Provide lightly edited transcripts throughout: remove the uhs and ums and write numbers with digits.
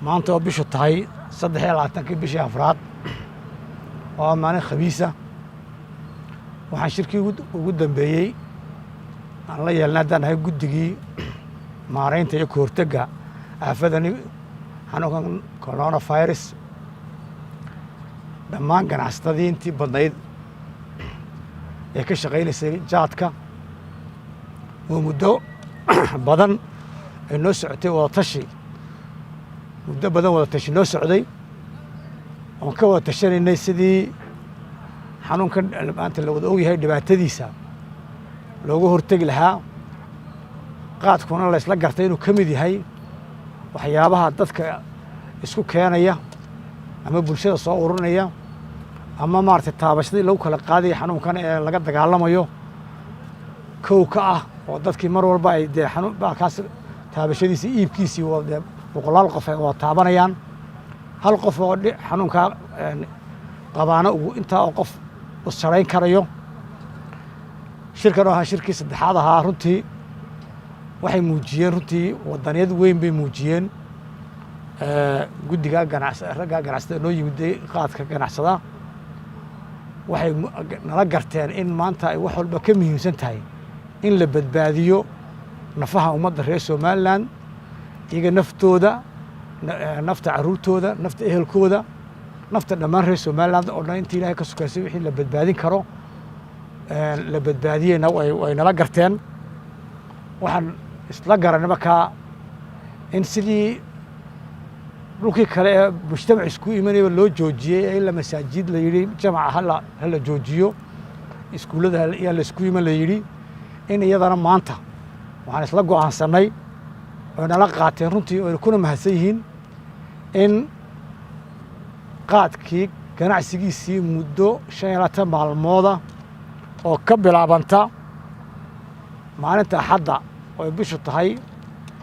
maanta oo bishu tahay 23 bishii afraad oo maalin khamiisa waxaan shirkii ugu dambeeyay aan la yeelnay guddigii maareynta iyo kahortagga aafadani xanuunkan coronavirus dhammaan ganacsatadii intii badnayd ee ka shaqaynaysay jaadka oo muddo badan ay noo socotay wada tashi noo socday oon ka wada tashanaynay sidii xanuunkan maanta la wada ogyahay dhibaatadiisa looga hortegi lahaa qaadkuna la isla gartay inuu ka mid yahay waxyaabaha dadka isku keenaya ama bulshada soo ururinaya ama maaragtay taabashadii lagu kala qaadaya xanuunkan ee laga dagaalamayo kow ka ah oo dadkii mar walba ay dee baalkaas taabashadiisii iibkiisii dee boqolaal qof ay wada taabanayaan hal qof oo xanuunkaa qabaana intaa oo qof u sarayn karayo shirkan oo ahaa shirkii saddexaad ahaa runtii waxay muujiyeen runtii wadaniyad weyn bay muujiyeen guddiga ragga ganacsatada noo yimiday qaadka ganacsada waxay nala garteen in maanta ay wax walba ka muhiimsan tahay in la badbaadiyo nafaha ummadda reer Somaliland iyaga naftooda nafta carruurtooda nafta ehelkooda nafta dhammaan reer Somaliland oo dhan intii Ilaahay ka sukaysay wixii la badbaadin karo la badbaadiyeyna way nala garteen waxaan isla garanay markaa in sidii dhulkii kale ee mujtamac isku imanayba loo joojiyey ee la masaajid la yidhi jamaca hala joojiyo iskuullada yaa la isku iman la yidhi in iyadana maanta waxaan isla go'aansanay oo nala qaateen runtii oo kuna mahadsan yihiin in qaadkii ganacsigiisii muddo 25 maalmooda oo ka bilaabanta maalinta Axadda oo bishu tahay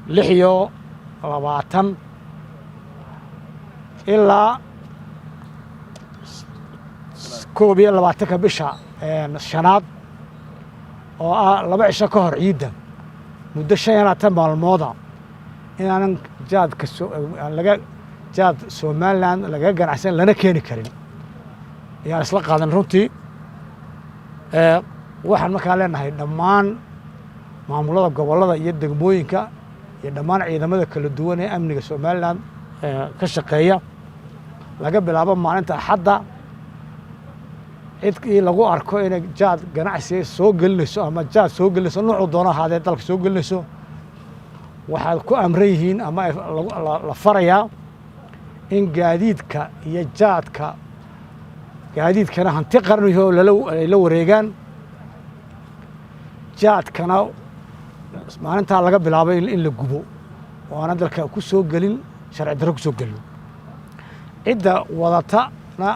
26 ilaa 22 bisha shanaad oo ah 2 cisho ka hor ciidda muddo 25 maalmooda inaanan jaad Somaliland laga ganacsan lana keeni karin ayaan isla qaadan runtii waxaan markaa leenahay dhammaan maamulada gobollada iyo degmooyinka iyo dhammaan ciidamada kala duwan ee amniga Somaliland ka shaqeeya laga bilaabo maalinta Axadda cidkii lagu arko inay jaad ganacsi soo gelinayso ama jaad soo gelinayso nooc doona ahaadee dalka soo gelinayso waxaad ku amran yihiin ama la farayaa in gaadiidka iyo jaadka gaadiidkana hanti qarniyo la wareegaan jaadkana maalintaa laga bilaabo in la gubo oo aan dalka ku soo gelin sharci darro ku soo gelin cidda wadatana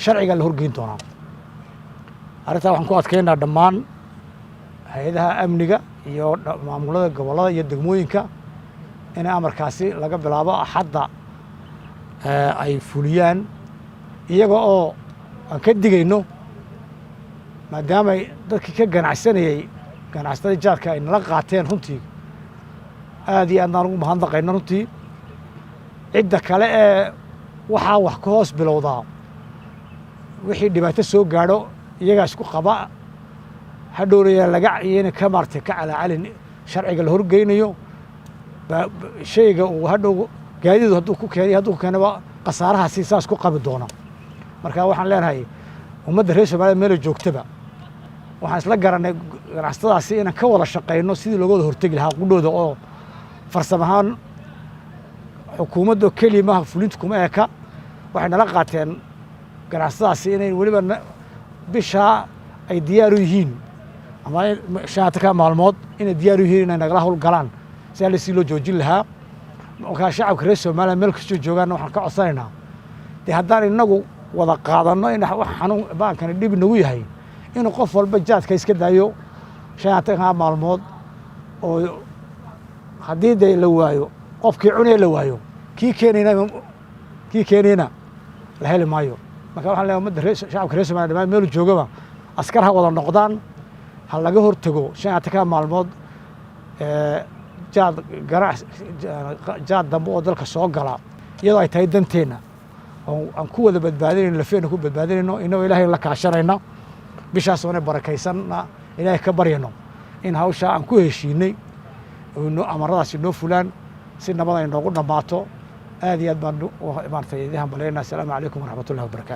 sharciga la horgeyn doonaa arrintaa waxaan ku adkeynaa dhammaan hay-adaha amniga iyo maamulada gobollada iyo degmooyinka in amarkaasi laga bilaabo Axadda ay fuliyaan iyaga oo aan ka digayno maadaama dadkii ka ganacsanayay ganacsatada jaadka ay nala qaateen runtii aad iyo aad aan ugu mahadnaqayno runtii cidda kale ee waxaa wax ka hoos bilowdaa wixii dhibaato soo gaadho iyagaa isku qaba hadhowraya laga ciyeyna ka maartay ka calacalin sharciga la horgeynayo shayga uu hadhow gaadiidu hadduu ku keenaba khasaarahaasi saas ku qabi doona marka waxaan leenahay ummadda reer Soomaaliya meel joogtaba waxaan isla garanay ganacsatadaasi inaan ka wada shaqeyno sidii looga wada hortegi lahaa qudhooda oo farsamo ahaan xukuumadda keliya maaha fulinta kuma eka waxay nala qaateen ganacsatadaasi inay weliba bishaa ay diyaar u yihiin ama 25 maalmood inay diyaar u yihiin inay nagala howlgalaan si lasii loo joojin lahaa markaa shacabka reer Soomaaliya meel kastoo joogaanna waxaan ka codsanaynaa dee haddaan inagu wada qaadanno in wax xanuun baankani dhib nagu yahay inuu qof walba jaadka iska daayo 25 maalmood oo haddii dee la waayo qofkii cunaya la waayo kii keenayna la heli maayo marka waxaan leeyahay ummadda shacabka reer Soomaaliya dhammaan meel joogaba askar ha wada noqdaan ha laga hortago 25 maalmood jaad dambe oo dalka soo gala iyadoo ay tahay danteenna oo aan ku wada badbaadinayno lafeena ku badbaadinayno inagoo ilaahay la kaashanayna bishaas oona barakaysanna ilaahay ka baryano in hawshaa aan ku heshiinay oo amaradaasi noo fulaan si nabad ay noogu dhammaato aad iyo aad baan maartay idin hambalyaynaa. Assalaamu calaykum waraxmatullahi wabarakaatu.